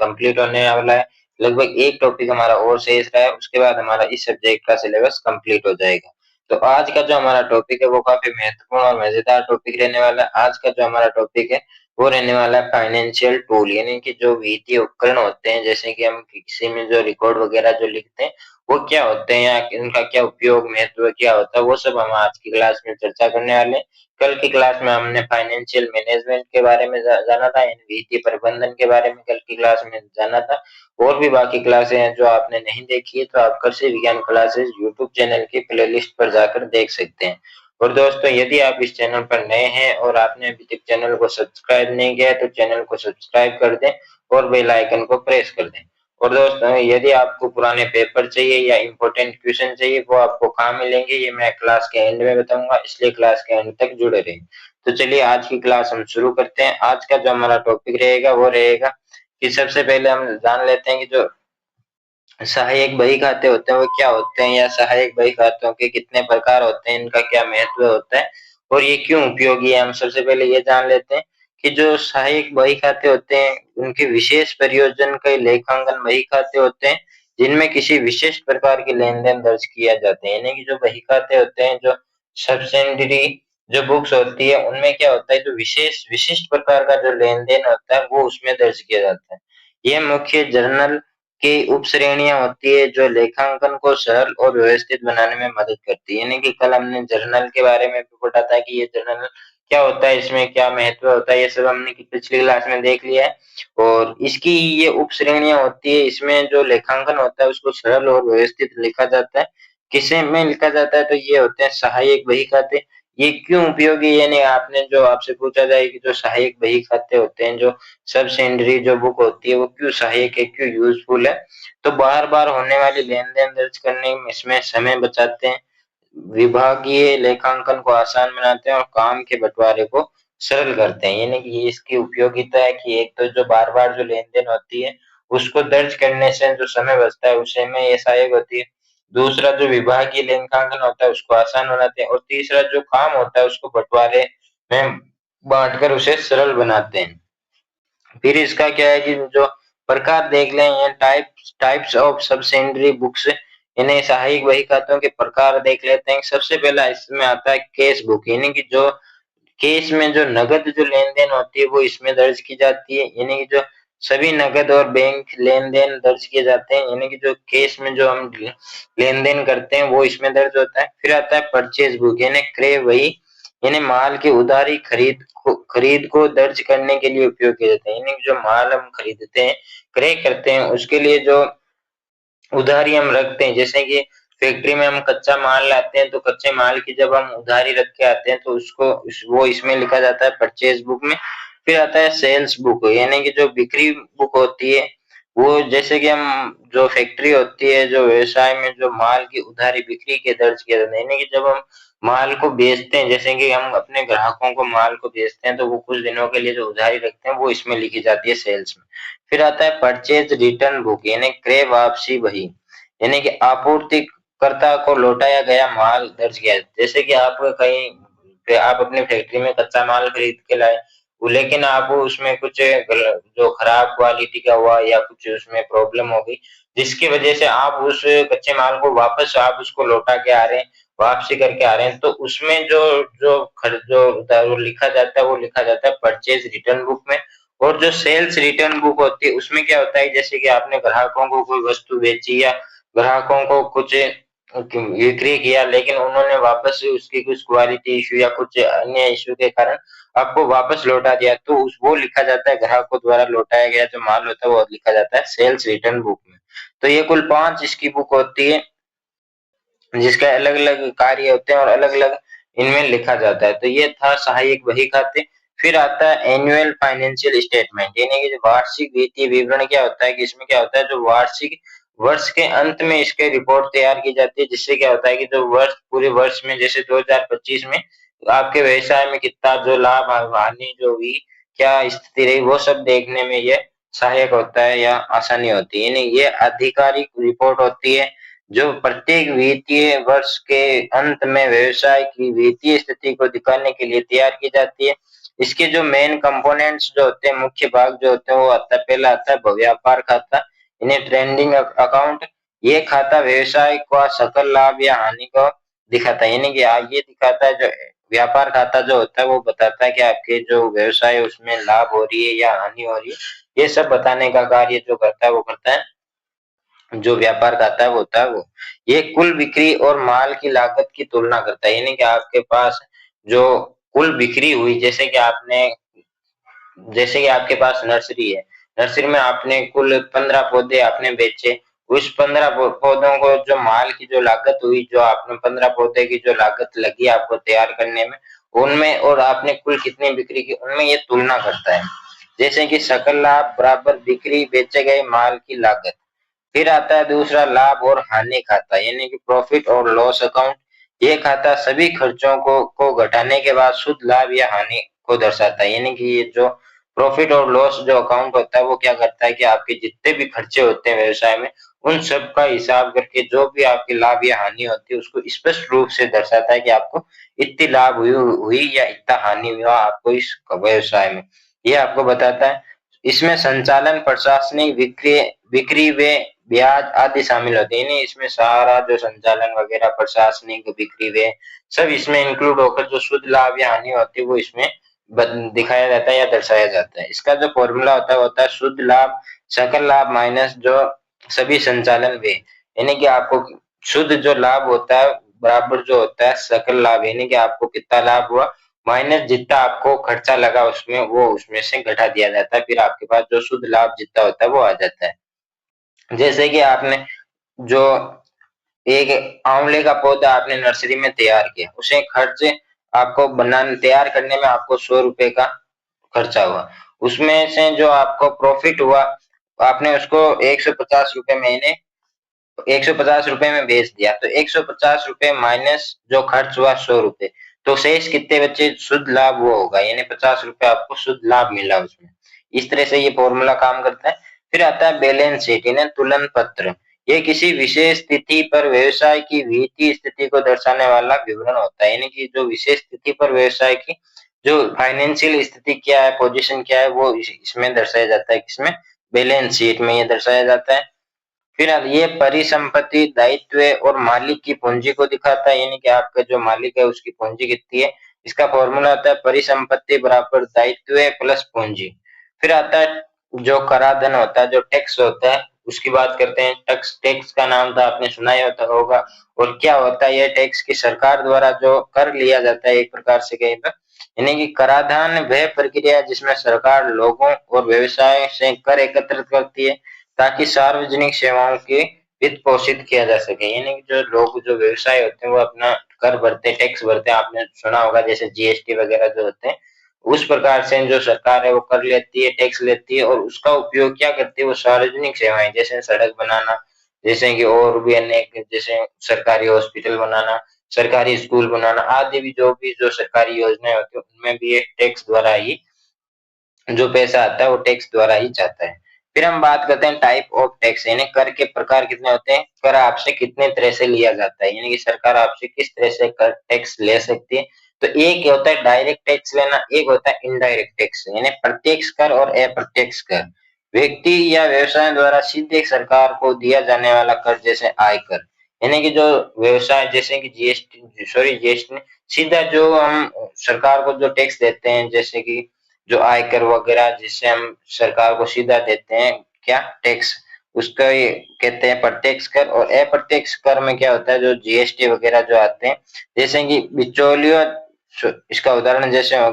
Complete होने वाला है। लगभग एक टॉपिक हमारा और शेष रहा है, उसके बाद हमारा इस सब्जेक्ट का सिलेबस कंप्लीट हो जाएगा। तो आज का जो हमारा टॉपिक है वो काफी महत्वपूर्ण और मजेदार टॉपिक रहने वाला है। आज का जो हमारा टॉपिक है वो रहने वाला है फाइनेंशियल टूल, यानी कि जो वित्तीय उपकरण होते हैं, जैसे कि हम किसी में जो रिकॉर्ड वगैरह जो लिखते हैं वो क्या होते हैं या इनका क्या उपयोग महत्व क्या होता है, वो सब हम आज की क्लास में चर्चा करने वाले हैं। कल की क्लास में हमने फाइनेंशियल मैनेजमेंट के बारे में जाना था, यानी वित्तीय प्रबंधन के बारे में कल की क्लास में जाना था। और भी बाकी क्लासें हैं जो आपने नहीं देखी है तो आप कृषि विज्ञान क्लासेस यूट्यूब चैनल की प्लेलिस्ट पर जाकर देख सकते हैं। और दोस्तों, यदि आप इस चैनल पर नए हैं और आपने अभी तक चैनल को सब्सक्राइब नहीं किया है तो चैनल को सब्सक्राइब कर दें और बेल आइकन को प्रेस कर दें। और दोस्तों, यदि आपको पुराने पेपर चाहिए या इम्पोर्टेंट क्वेश्चन चाहिए वो आपको कहाँ मिलेंगे ये मैं क्लास के एंड में बताऊंगा, इसलिए क्लास के एंड तक जुड़े रहें। तो चलिए आज की क्लास हम शुरू करते हैं। आज का जो हमारा टॉपिक रहेगा वो रहेगा कि सबसे पहले हम जान लेते हैं कि जो सहायक बही खाते होते हैं वो क्या होते हैं, या सहायक बही खातों के कितने प्रकार होते हैं, इनका क्या महत्व होता है और ये क्यों उपयोगी है। हम सबसे पहले ये जान लेते हैं कि जो सहायक बही खाते होते हैं उनके विशेष प्रयोजन के लेखांकन बही खाते होते हैं जिनमें किसी विशेष प्रकार के लेन देन दर्ज किया जाते हैं। यानी कि जो बही खाते होते हैं, जो सब्सिडरी जो बुक्स होती है उनमें क्या होता है, जो विशेष विशिष्ट प्रकार का जो लेन देन होता है वो उसमें दर्ज किया जाता है। ये मुख्य जर्नल की उपश्रेणियां होती है जो लेखांकन को सरल और व्यवस्थित बनाने में मदद करती है। यानी कि कल हमने जर्नल के बारे में भी पढ़ा था कि ये जर्नल क्या होता है, इसमें क्या महत्व होता है, ये सब हमने पिछली क्लास में देख लिया है। और इसकी ये उपश्रेणियां होती है, इसमें जो लेखांकन होता है उसको सरल और व्यवस्थित लिखा जाता है। किसे में लिखा जाता है, तो ये होते हैं सहायक बही खाते। ये क्यों उपयोगी, यानी आपने जो आपसे पूछा जाए कि जो सहायक बही खाते होते हैं, जो सब सेंडरी जो बुक होती है वो क्यों सहायक है, क्यों यूजफुल है, तो बार बार होने वाली लेन देन दर्ज करने में इसमें समय बचाते हैं, विभागीय लेखांकन को आसान बनाते हैं और काम के बंटवारे को सरल करते हैं। यानी कि ये इसकी उपयोगिता है कि एक तो जो बार बार जो लेन देन होती है उसको दर्ज करने से जो समय बचता है उसे में ये सहायक होती है। दूसरा, जो विभागीय लेखांकन होता है उसको आसान बनाते हैं। और तीसरा, जो काम होता है उसको बंटवारे में बांटकर उसे सरल बनाते हैं। फिर इसका क्या है कि जो प्रकार देख लें, ये टाइप्स ऑफ सब्सिडरी बुक्स, इन्हें सहायक बही खातों के प्रकार देख लेते हैं। सबसे पहला इसमें आता है कैश बुक, यानी कि जो केस में जो नगद जो लेन देन होती है वो इसमें दर्ज की जाती है। यानी कि जो सभी नगद और बैंक लेन देन दर्ज किए जाते हैं, यानी कि जो केस में जो हम लेन देन करते हैं वो इसमें दर्ज होता है। फिर आता है परचेज बुक, यानी क्रय बही, यानी माल की उधारी खरीद को दर्ज करने के लिए उपयोग किए जाते हैं। यानी जो माल हम खरीदते हैं, क्रय करते हैं, उसके लिए जो उधारी हम रखते हैं, जैसे कि फैक्ट्री में हम कच्चा माल लाते हैं तो कच्चे माल की जब हम उधारी रख के आते हैं तो उसको वो इसमें लिखा जाता है परचेज बुक में। फिर आता है सेल्स बुक, यानी कि जो बिक्री बुक होती है, वो जैसे कि हम जो फैक्ट्री होती है, जो व्यवसाय में जो माल की उधारी बिक्री के दर्ज किया जाता है, यानी कि जब हम माल को बेचते हैं, जैसे कि हम अपने ग्राहकों को माल को बेचते हैं तो वो कुछ दिनों के लिए जो उधारी रखते हैं वो इसमें लिखी जाती है सेल्स में। फिर आता है परचेज रिटर्न बुक, यानी क्रय वापसी बही, यानी कि आपूर्तिकर्ता को लौटाया गया माल दर्ज किया। जैसे कि आप कहीं आप अपनी फैक्ट्री में कच्चा माल खरीद के लाए, लेकिन आप उसमें कुछ जो खराब क्वालिटी का हुआ या कुछ उसमें प्रॉब्लम हो गई जिसकी वजह से आप उस कच्चे माल को वापस आप उसको लौटा के आ रहे हैं, वापसी करके आ रहे हैं, तो उसमें जो जो खर्च जो लिखा जाता है वो लिखा जाता है परचेज रिटर्न बुक में। और जो सेल्स रिटर्न बुक होती है उसमें क्या होता है, जैसे कि आपने ग्राहकों को कोई वस्तु बेची या ग्राहकों को कुछ बिक्री किया लेकिन उन्होंने वापस से उसकी कुछ क्वालिटी इशू या कुछ अन्य इशू के कारण आपको वापस लौटा दिया, तो उस वो लिखा जाता है ग्राहकों द्वारा लौटाया गया जो माल होता है वो लिखा जाता है सेल्स रिटर्न बुक में। तो ये कुल 5 इसकी बुक होती है जिसके अलग अलग कार्य होते हैं और अलग अलग इनमें लिखा जाता है। तो ये था सहायक बही खाते। फिर आता है एनुअल फाइनेंशियल स्टेटमेंट, यानी कि जो वार्षिक वित्तीय विवरण क्या होता है कि इसमें क्या होता है, जो वार्षिक वर्ष के अंत में इसके रिपोर्ट तैयार की जाती है, जिससे क्या होता है कि जो वर्ष पूरे वर्ष में जैसे 2025 में आपके व्यवसाय में कितना जो लाभ हानि जो हुई, क्या स्थिति रही, वो सब देखने में ये सहायक होता है या आसानी होती है। यानी ये आधिकारिक रिपोर्ट होती है जो प्रत्येक वित्तीय वर्ष के अंत में व्यवसाय की वित्तीय स्थिति को दिखाने के लिए तैयार की जाती है। इसके जो मेन कंपोनेंट्स जो होते हैं, मुख्य भाग जो होते हैं, वो आता है, पहला आता है व्यापार खाता, इन्हें ट्रेंडिंग अकाउंट। ये खाता व्यवसाय का सकल लाभ या हानि को दिखाता है, यानी कि ये दिखाता है, जो व्यापार खाता जो होता है वो बताता है कि आपके जो व्यवसाय है उसमें लाभ हो रही है या हानि हो रही है, ये सब बताने का कार्य जो करता है वो करता है जो व्यापार खाता है वो होता है वो। ये कुल बिक्री और माल की लागत की तुलना करता है, यानी कि आपके पास जो कुल बिक्री हुई, जैसे कि आपके पास नर्सरी है, नर्सरी में आपने कुल 15 पौधे आपने बेचे, उस 15 पौधों को जो माल की जो लागत हुई, जो आपने 15 पौधे की जो लागत लगी आपको तैयार करने में, उनमें और आपने कुल कितनी बिक्री की, उनमें ये तुलना करता है। जैसे कि सकल लाभ बराबर बिक्री बेचे गए माल की लागत। फिर आता है दूसरा लाभ और हानि खाता, यानी कि प्रॉफिट और लॉस अकाउंट। ये खाता सभी खर्चों को घटाने के बाद शुद्ध लाभ या हानि को दर्शाता है, यानी कि ये जो प्रॉफिट और लॉस जो अकाउंट होता है वो क्या करता है कि आपके जितने भी खर्चे होते हैं व्यवसाय में, उन सब का हिसाब करके जो भी आपकी लाभ या हानि होती है उसको स्पष्ट रूप से दर्शाता है कि आपको इतनी लाभ हुई या इतना हानि हुआ आपको इस व्यवसाय में, ये आपको बताता है। इसमें संचालन, प्रशासनिक, बिक्री व ब्याज आदि शामिल होते हैं, यानी इसमें सारा जो संचालन वगैरह, प्रशासनिक, बिक्री व सब इसमें इंक्लूड होकर जो शुद्ध लाभ या हानि होती है वो इसमें दिखाया जाता है या दर्शाया जाता है। इसका जो फॉर्मूला होता है वो होता है शुद्ध लाभ सकल लाभ माइनस जो सभी संचालन व्यय, यानी कि आपको शुद्ध जो लाभ होता है बराबर जो होता है सकल लाभ, यानी कि आपको कितना लाभ हुआ माइनस जितना आपको खर्चा लगा उसमें, वो उसमें से घटा दिया जाता है, फिर आपके पास जो शुद्ध लाभ जितना होता है वो आ जाता है। जैसे कि आपने जो एक आंवले का पौधा आपने नर्सरी में तैयार किया, उसे खर्च आपको बनाने तैयार करने में आपको 100 रुपए का खर्चा हुआ, उसमें से जो आपको प्रॉफिट हुआ आपने उसको 150 रुपए महीने 150 रुपए में बेच दिया, तो 150 रुपए माइनस जो खर्च हुआ 100 रुपए, तो शेष कितने बचे, शुद्ध लाभ वो होगा, यानी 50 रुपए आपको शुद्ध लाभ मिला उसमें। इस तरह से ये फॉर्मूला काम करता है। फिर आता है बैलेंस शीट, यानी तुलन पत्र। ये किसी विशेष स्थिति पर व्यवसाय की वित्तीय स्थिति को दर्शाने वाला विवरण होता है, यानी कि जो विशेष स्थिति पर व्यवसाय की जो फाइनेंशियल स्थिति क्या है, पोजीशन क्या है, वो इसमें दर्शाया जाता है, किसमें, बैलेंस शीट में ये दर्शाया जाता है। फिर अब ये परिसंपत्ति, दायित्व और मालिक की पूंजी को दिखाता है, यानी कि आपका जो मालिक है उसकी पूंजी कितनी है। इसका फॉर्मूला होता है परिसंपत्ति बराबर दायित्व प्लस पूंजी। फिर आता है जो कराधान होता है, जो टैक्स होता है, उसकी बात करते हैं। टैक्स टैक्स का नाम तो आपने सुना ही होगा। और क्या होता है, यह टैक्स की सरकार द्वारा जो कर लिया जाता है एक प्रकार से कहीं पर, यानी कि कराधान वह प्रक्रिया है जिसमें सरकार लोगों और व्यवसाय से कर एकत्रित करती है ताकि सार्वजनिक सेवाओं के वित्त पोषित किया जा सके, यानी कि जो लोग जो व्यवसाय होते हैं वो अपना कर भरते हैं, टैक्स भरते हैं, आपने सुना होगा जैसे जीएसटी वगैरह जो होते हैं, उस प्रकार से जो सरकार है वो कर लेती है, टैक्स लेती है, और उसका उपयोग क्या करती है, वो सार्वजनिक सेवाएं जैसे सड़क बनाना, जैसे कि और भी अनेक, जैसे सरकारी हॉस्पिटल बनाना, सरकारी स्कूल बनाना आदि भी जो सरकारी योजनाएं होती है उनमें भी ये टैक्स द्वारा ही जो पैसा आता है वो टैक्स द्वारा ही जाता है। फिर हम बात करते हैं टाइप ऑफ टैक्स, यानी कर के प्रकार कितने होते हैं, कर आपसे कितने तरह से लिया जाता है, यानी कि सरकार आपसे किस तरह से कर टैक्स ले सकती है। तो एक होता है डायरेक्ट टैक्स लेना, एक होता है इनडायरेक्ट टैक्स, यानी प्रत्यक्ष कर और अप्रत्यक्ष कर। व्यक्ति या व्यवसाय द्वारा सीधे सरकार को दिया जाने वाला कर, जैसे आयकर, यानी कि जो व्यवसाय जैसे कि जीएसटी सीधा जो हम सरकार को जो टैक्स देते हैं, जैसे कि जो आयकर वगैरह जिससे हम सरकार को सीधा देते हैं क्या टैक्स, उसका ये कहते हैं प्रत्यक्ष कर। और अप्रत्यक्ष कर में क्या होता है, जो जीएसटी वगैरह जो आते हैं, जैसे कि बिचौलियों, इसका उदाहरण जैसे हो,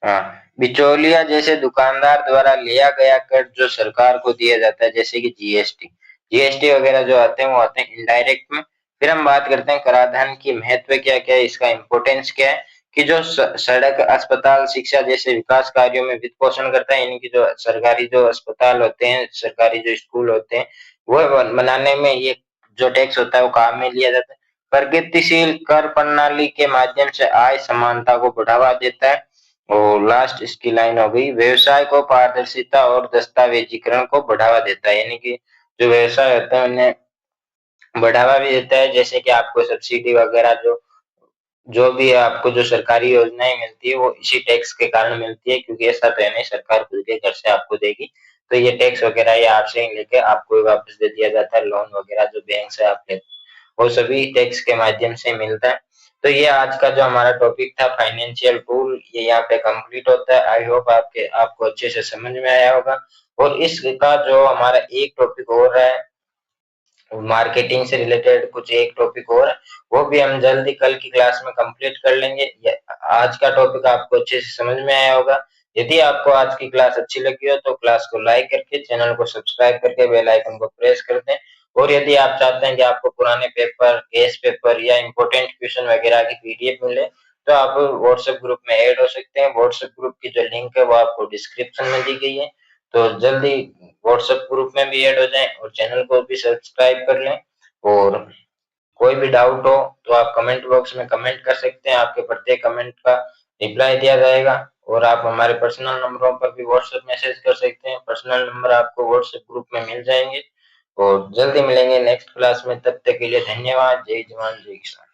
हाँ, बिचौलिया जैसे दुकानदार द्वारा लिया गया कर जो सरकार को दिया जाता है, जैसे कि जीएसटी, जीएसटी वगैरह जो आते हैं वो आते हैं इनडायरेक्ट में। फिर हम बात करते हैं कराधान की महत्व क्या क्या है, इसका इम्पोर्टेंस क्या है, कि जो सड़क, अस्पताल, शिक्षा जैसे विकास कार्यों में वित्त पोषण करता है, यानी कि जो सरकारी जो अस्पताल होते हैं, सरकारी जो स्कूल होते हैं, वो बनाने में ये जो टैक्स होता है वो काम में लिया जाता है। प्रगतिशील कर प्रणाली के माध्यम से आय समानता को बढ़ावा देता है। और लास्ट इसकी लाइन हो गई, व्यवसाय को पारदर्शिता और दस्तावेजीकरण को बढ़ावा देता है, यानी कि जो व्यवसाय होते हैं उन्हें बढ़ावा भी देता है, जैसे कि आपको सब्सिडी वगैरह जो जो भी आपको जो सरकारी योजनाएं मिलती है वो इसी टैक्स के कारण मिलती है, क्योंकि ऐसा तो है नहीं सरकार खुद के घर से आपको देगी। तो ये टैक्स वगैरह ये आपसे ही लेके आपको ही वापस दे दिया जाता है। लोन वगैरह जो बैंक से आप लेते वो सभी टैक्स के माध्यम से मिलता है। तो ये आज का जो हमारा टॉपिक था फाइनेंशियल टूल, ये यहाँ पे कंप्लीट होता है। आई होप आपके आपको अच्छे से समझ में आया होगा। और इसका जो हमारा एक टॉपिक और है मार्केटिंग से रिलेटेड, कुछ एक टॉपिक और है, वो भी हम जल्दी कल की क्लास में कंप्लीट कर लेंगे। आज का टॉपिक आपको अच्छे से समझ में आया होगा। यदि आपको आज की क्लास अच्छी लगी हो तो क्लास को लाइक करके चैनल को सब्सक्राइब करके बेल आइकन को प्रेस कर दें। और यदि आप चाहते हैं कि आपको पुराने पेपर, केस पेपर या इंपॉर्टेंट क्वेश्चन वगैरह की पीडीएफ मिले, तो आप व्हाट्सएप ग्रुप में ऐड हो सकते हैं। व्हाट्सएप ग्रुप की जो लिंक है वो आपको डिस्क्रिप्शन में दी गई है। तो जल्दी व्हाट्सएप ग्रुप में भी ऐड हो जाएं और चैनल को भी सब्सक्राइब कर लें। और कोई भी डाउट हो तो आप कमेंट बॉक्स में कमेंट कर सकते हैं, आपके प्रत्येक कमेंट का रिप्लाई दिया जाएगा। और आप हमारे पर्सनल नंबरों पर भी व्हाट्सएप मैसेज कर सकते हैं, पर्सनल नंबर आपको व्हाट्सएप ग्रुप में मिल जाएंगे। और जल्दी मिलेंगे नेक्स्ट क्लास में, तब तक के लिए धन्यवाद। जय जवान जय किसान।